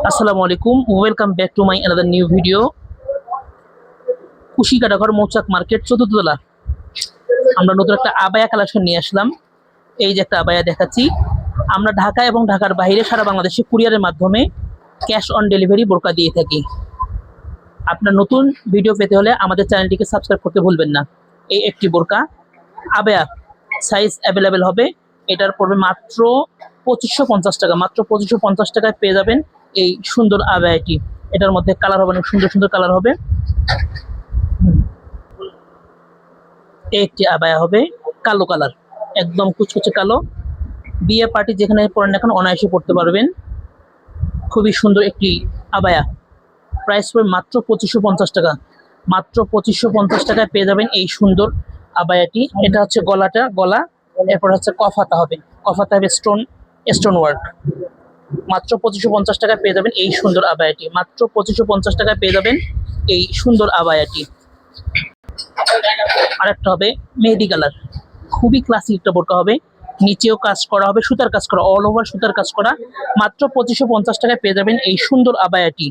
আসসালামু আলাইকুম, welcome back to my another new video. কুশিকাটাঘর মৌচাক মার্কেট চতুর্থ তলা। আমরা নতুন একটা আবায়া কালেকশন নিয়ে আসলাম। এই যে একটা আবায়া দেখাচ্ছি। আমরা ঢাকা এবং ঢাকার বাইরে সারা বাংলাদেশে কুরিয়ারের মাধ্যমে ক্যাশ অন ডেলিভারি বোরকা দিয়ে থাকি। আপনার নতুন ভিডিও পেতে হলে আমাদের চ্যানেলটিকে সাবস্ক্রাইব করতে ভুলবেন না। এই একটি বোরকা আবায়া সাইজ অ্যাভেলেবেল হবে। এটার পড়বে মাত্র 2550 টাকা। মাত্র 2550 টাকায় পেয়ে যাবেন এই সুন্দর আবায়াটি। এটার মধ্যে কালার হবে, অনেক সুন্দর সুন্দর কালার হবে। একটি আবায়া হবে কালো কালার, একদম কুচকুচে কালো। বিয়ে পার্টি যেখানে পড়েন এখন অনায়াসে পড়তে পারবেন। খুবই সুন্দর একটি আবায়া। প্রাইস পড়বে মাত্র 2550 টাকা। মাত্র 2550 টাকায় পেয়ে যাবেন এই সুন্দর আবায়াটি। এটা হচ্ছে গলা, এরপর হচ্ছে কফাতা হবে স্টোন ওয়ার্ক। মাত্র 2550 টাকায় পেয়ে যাবেন এই সুন্দর আবায়াটি। মাত্র 2550 টাকায় পেয়ে যাবেন এই সুন্দর আবায়াটি। আরেকটা হবে মেহেদি কালার, খুবই ক্লাসিক একটা বোরকা হবে। নিচেও কাজ করা হবে, সুতার কাজ করা, অল ওভার সুতার কাজ করা। মাত্র 2550 টাকায় পেয়ে যাবেন এই সুন্দর আবায়াটি।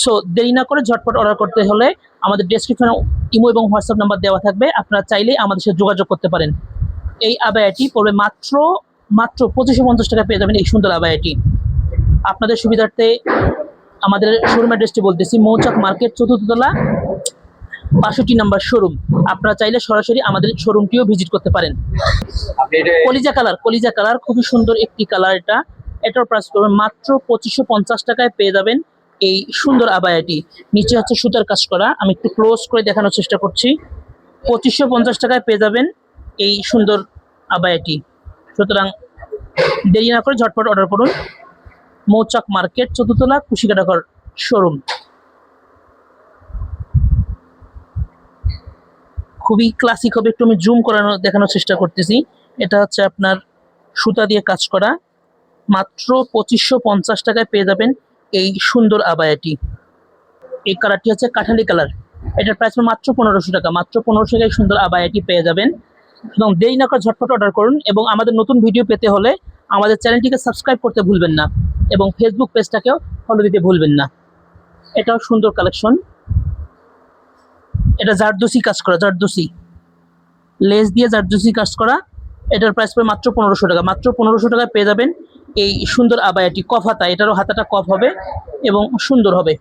সো দেরি না করে ঝটপট অর্ডার করতে হলে আমাদের ডেসক্রিপশনে ইমো এবং হোয়াটসঅ্যাপ নাম্বার দেওয়া থাকবে, আপনারা চাইলেই আমাদের সাথে যোগাযোগ করতে পারেন। এই আবায়াটি পড়বে মাত্র 2550 টাকায় পেয়ে যাবেন এই সুন্দর আবায়াটি। আপনাদের সুবিধার্থে আমাদের শোরুম অ্যাড্রেসটি বলতেছি, মৌচাক মার্কেট চতুর্থ তলা, 62 নম্বর শোরুম। আপনারা চাইলে সরাসরি আমাদের শোরুমটিও ভিজিট করতে পারেন। কলিজা কালার খুবই সুন্দর একটি কালার। এটার প্রাইস করবেন মাত্র 2550 টাকায় পেয়ে যাবেন এই সুন্দর আবায়াটি। নিচে হচ্ছে সুতার কাজ করা, আমি একটু ক্লোজ করে দেখানোর চেষ্টা করছি। 2550 টাকায় পেয়ে যাবেন এই সুন্দর আবায়াটি। সুতরাং দেরি না করে ঝটপট অর্ডার করুন। মৌচাক মার্কেট চতুর্থতলা, কুশিকাটাঘর শোরুম। খুবই ক্লাসিক হবে, একটু আমি জুম দেখানোর চেষ্টা করতেছি। এটা হচ্ছে আপনার সুতা দিয়ে কাজ করা। মাত্র 2550 টাকায় পেয়ে যাবেন এই সুন্দর আবায়াটি। এই কালারটি হচ্ছে কাঠালি কালার। এটার প্রাইস মাত্র 1500 টাকা। মাত্র 1500 টাকায় সুন্দর আবায়াটি পেয়ে যাবেন। এবং দেরি না করে ঝটপট অর্ডার করুন। এবং আমাদের নতুন ভিডিও পেতে হলে আমাদের চ্যানেলটিকে সাবস্ক্রাইব করতে ভুলবেন না এবং ফেসবুক পেজটাকেও ফলো দিতে ভুলবেন না। এটাও সুন্দর কালেকশন। এটা জারদোসি কাজ করা, জারদোসি লেস দিয়ে জারদোসি কাজ করা। এটার প্রাইস পড়ে মাত্র 1500 টাকা। মাত্র 1500 টাকায় পেয়ে যাবেন এই সুন্দর আবায়াটি। কফ হাতা, এটারও হাতাটা কফ হবে এবং সুন্দর হবে।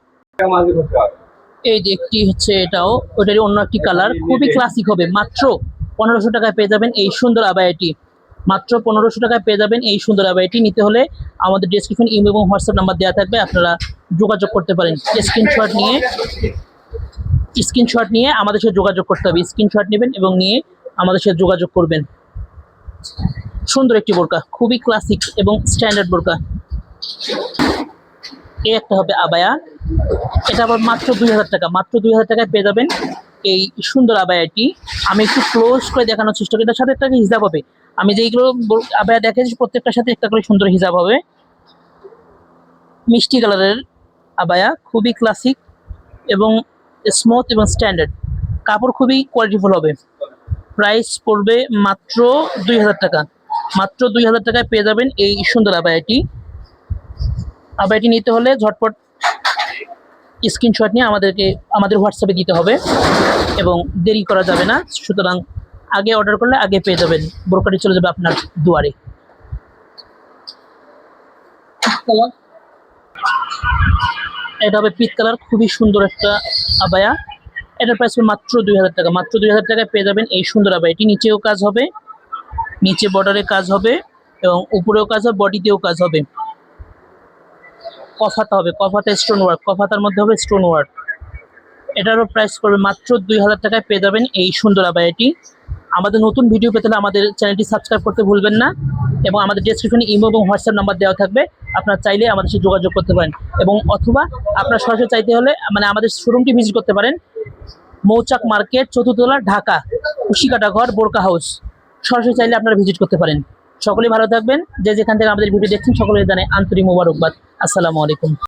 এই যে একটি হচ্ছে, এটাও ওইটারই অন্য একটি কালার, খুবই ক্লাসিক হবে। মাত্র 1500 টাকায় পেয়ে যাবেন এই সুন্দর আবায়াটি। মাত্র 1500 টাকায় পেয়ে যাবেন এই সুন্দর আবায়াটি। নিতে হলে আমাদের ডেসক্রিপশন ইমেল এবং হোয়াটসঅ্যাপ নাম্বার দেওয়া থাকবে, আপনারা যোগাযোগ করতে পারেন। স্ক্রিনশট নিয়ে আমাদের সাথে যোগাযোগ করতে হবে। স্ক্রিনশট নেবেন এবং নিয়ে আমাদের সাথে যোগাযোগ করবেন। সুন্দর একটি বোরকা, খুবই ক্লাসিক এবং স্ট্যান্ডার্ড বোরকা। এই একটা হবে আবায়া। এটা আবার মাত্র 2000 টাকা। মাত্র 2000 টাকায় পেয়ে যাবেন এই সুন্দর আবায়াটি। আমি একটু ক্লোজ করে দেখানোর চেষ্টা করি। এটার সাথে একটা হিজাব হবে। আমি যেইগুলো আবায়া দেখেছি প্রত্যেকটার সাথে একটা করে সুন্দর হিজাব হবে। মিষ্টি কালারের আবায়া, খুবই ক্লাসিক এবং স্মুথ এবং স্ট্যান্ডার্ড। কাপড় খুবই কোয়ালিটিফুল হবে। প্রাইস পড়বে মাত্র 2000 টাকা। মাত্র 2000 টাকায় পেয়ে যাবেন এই সুন্দর আবায়াটি। আবায়াটি নিতে হলে ঝটপট স্ক্রিনশট নিয়ে আমাদের হোয়াটসঅ্যাপে দিতে হবে এবং দেরি করা যাবে না। সুতরাং আগে অর্ডার করলে আগে পেয়ে যাবেন, বোরকাটি চলে যাবে আপনার দুয়ারে। এটা হবে পিচ কালার, খুবই সুন্দর একটা আবায়া। এটার প্রাইস মাত্র 2000 টাকা। মাত্র 2000 টাকায় পেয়ে যাবেন এই সুন্দর আবায়াটি। নিচেও কাজ হবে, নিচে বর্ডারে কাজ হবে এবং উপরেও কাজ হবে, বডিতেও কাজ হবে। কফাতা হবে, কফাতা স্টোন ওয়ার্ক, কফাতার মধ্যে হবে স্টোন ওয়ার্ক। এটারও প্রাইস করবে মাত্র 2000 টাকায় পেয়ে যাবেন এই সুন্দর আবায়াটি। আমাদের নতুন ভিডিও পেতে হলে আমাদের চ্যানেলটি সাবস্ক্রাইব করতে ভুলবেন না এবং আমাদের ডেসক্রিপশনে ইমো এবং হোয়াটসঅ্যাপ নাম্বার দেওয়া থাকবে, আপনারা চাইলে আমাদের সাথে যোগাযোগ করতে পারেন। এবং অথবা আপনার সরাসরি চাইতে হলে আমাদের শোরুমটি ভিজিট করতে পারেন। মৌচাক মার্কেট চতুর্থতলা, ঢাকা, কুশিকাটাঘর বোরকা হাউস। সরাসরি চাইলে আপনারা ভিজিট করতে পারেন। সকলেই ভালো থাকবেন। যে যেখান থেকে আমাদের ভিডিও দেখছেন সকলেই জানাই আন্তরিক মোবারকবাদ। আসসালামু আলাইকুম।